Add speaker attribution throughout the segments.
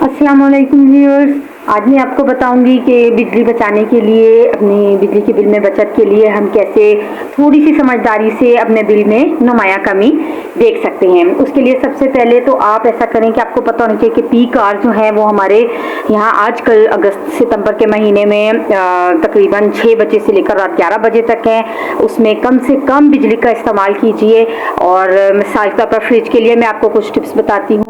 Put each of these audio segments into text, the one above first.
Speaker 1: अस्सलाम वालेकुम व्यूअर्स। आज मैं आपको बताऊंगी कि बिजली बचाने के लिए, अपनी बिजली के बिल में बचत के लिए हम कैसे थोड़ी सी समझदारी से अपने बिल में नुमाया कमी देख सकते हैं। उसके लिए सबसे पहले तो आप ऐसा करें कि आपको पता होना चाहिए कि पीक आवर जो है वो हमारे यहाँ आजकल अगस्त सितंबर के महीने में तकरीबन 6 बजे से लेकर रात 11 बजे तक है। उसमें कम से कम बिजली का इस्तेमाल कीजिए। और मिसाल के तौर पर फ्रिज के लिए मैं आपको कुछ टिप्स बताती हूँ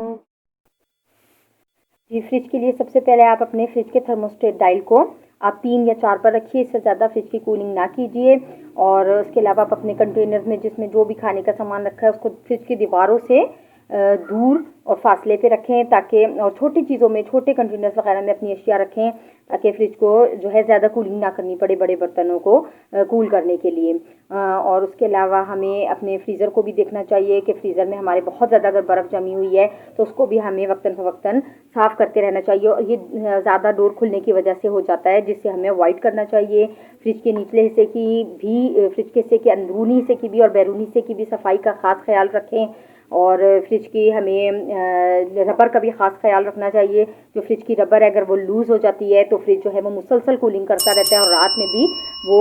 Speaker 1: जी। फ्रिज के लिए सबसे पहले आप अपने फ्रिज के थर्मोस्टेट डायल को आप 3 या 4 पर रखिए। इससे ज़्यादा फ्रिज की कूलिंग ना कीजिए। और उसके अलावा आप अपने कंटेनर में जिसमें जो भी खाने का सामान रखा है उसको फ्रिज की दीवारों से दूर और फासले पे रखें, ताकि और छोटी चीज़ों में, छोटे कंटेनर्स वगैरह में अपनी अशिया रखें, ताकि फ्रिज को जो है ज़्यादा कूलिंग ना करनी पड़े बड़े बर्तनों को कूल करने के लिए। और उसके अलावा हमें अपने फ्रीज़र को भी देखना चाहिए कि फ्रीज़र में हमारे बहुत ज़्यादा अगर बर्फ़ जमी हुई है तो उसको भी हमें वक्तन फ़वक्तन साफ़ करते रहना चाहिए। और ये ज़्यादा डोर खुलने की वजह से हो जाता है, जिससे हमें अवॉइड करना चाहिए। फ्रिज के निचले हिस्से की भी, फ्रिज के हिस्से के अंदरूनी हिस्से की भी और बैरूनी हिस्से की भी सफाई का ख़ास ख्याल रखें। और फ्रिज की हमें रबर का भी ख़ास ख्याल रखना चाहिए। जो फ्रिज की रबर है अगर वो लूज़ हो जाती है तो फ्रिज जो है वो मुसलसल कूलिंग करता रहता है और रात में भी वो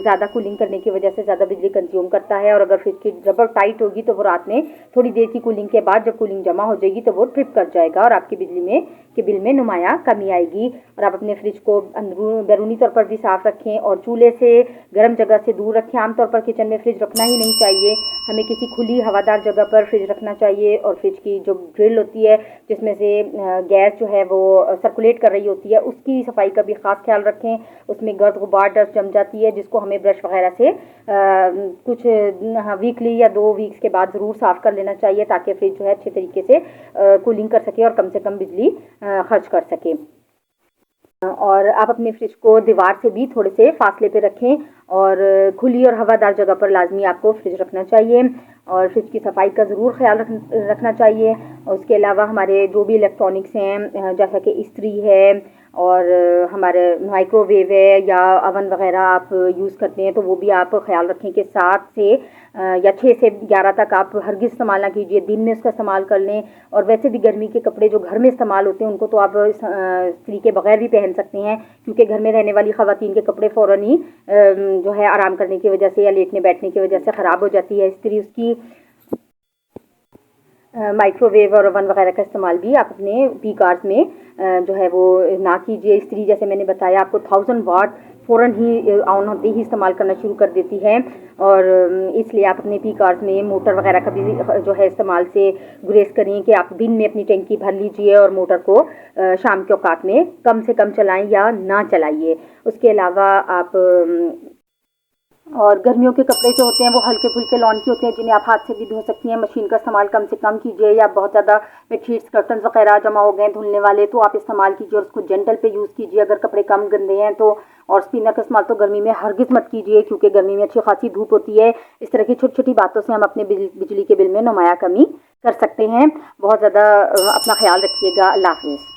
Speaker 1: ज़्यादा कूलिंग करने की वजह से ज़्यादा बिजली कंज्यूम करता है। और अगर फ्रिज की रबर टाइट होगी तो वो रात में थोड़ी देर की कूलिंग के बाद जब कूलिंग जमा हो जाएगी तो वो ट्रिप कर जाएगा और आपकी बिजली के बिल में नुमाया कमी आएगी। और आप अपने फ्रिज को बैरूनी तौर पर भी साफ़ रखें और चूल्हे से गर्म जगह से दूर रखें। आमतौर पर किचन में फ्रिज रखना ही नहीं चाहिए। हमें किसी खुली हवादार जगह पर फ्रिज रखना चाहिए। और फ्रिज की जो ग्रिल होती है जिसमें से गैस जो है वो सर्कुलेट कर रही होती है, उसकी सफाई का भी ख़ास ख्याल रखें। उसमें गर्द गुबार डस्ट जम जाती है जिसको हमें ब्रश वगैरह से कुछ वीकली या 2 वीक्स के बाद ज़रूर साफ़ कर लेना चाहिए, ताकि फ्रिज जो है अच्छे तरीके से कूलिंग कर सके और कम से कम बिजली खर्च कर सके। और आप अपने फ्रिज को दीवार से भी थोड़े से फासले पे रखें और खुली और हवादार जगह पर लाजमी आपको फ्रिज रखना चाहिए। और फ्रिज की सफाई का ज़रूर ख्याल रखना चाहिए। और उसके अलावा हमारे जो भी इलेक्ट्रॉनिक्स हैं, जैसा कि इस्त्री है और हमारे माइक्रोवेव है या अवन वगैरह आप यूज़ करते हैं, तो वो भी आप ख्याल रखें कि 7 से या 6 से 11 तक आप हरगिज़ इस्तेमाल ना कीजिए। दिन में उसका इस्तेमाल कर लें। और वैसे भी गर्मी के कपड़े जो घर में इस्तेमाल होते हैं उनको तो आप इस्त्री के बगैर भी पहन सकते हैं, क्योंकि घर में रहने वाली ख़वातीन के कपड़े फ़ौरन ही जो है आराम करने की वजह से या लेटने बैठने की वजह से ख़राब हो जाती है इस्त्री उसकी। माइक्रोवेव और ओवन वगैरह का इस्तेमाल भी आप अपने पीक आवर्स में जो है वो ना कीजिए। इस्त्री जैसे मैंने बताया आपको 1000 वाट फ़ौरन ही ऑन होते ही इस्तेमाल करना शुरू कर देती है। और इसलिए आप अपने पीक आवर्स में मोटर वगैरह का भी जो है इस्तेमाल से गुरेज करें कि आप दिन में अपनी टंकी भर लीजिए और मोटर को शाम के औकात में कम से कम चलाएं या ना चलाइए। उसके अलावा आप और गर्मियों के कपड़े जो होते हैं वो हल्के फुल्के लॉन के होते हैं, जिन्हें आप हाथ से भी धो सकती हैं। मशीन का इस्तेमाल कम से कम कीजिए। या बहुत ज़्यादा बेडशीट्स कर्टन्स वगैरह जमा हो गए हैं धुलने वाले, तो आप इस्तेमाल कीजिए और उसको जेंटल पे यूज़ कीजिए अगर कपड़े कम गंदे हैं तो। और स्पिनर का इस्तेमाल तो गर्मी में हरगिज़ मत कीजिए, क्योंकि गर्मी में अच्छी खासी धूप होती है। इस तरह की छोटी छोटी बातों से हम अपने बिजली के बिल में नुमाया कमी कर सकते हैं। बहुत ज़्यादा अपना ख्याल रखिएगा। अल्लाह हाफ़िज़।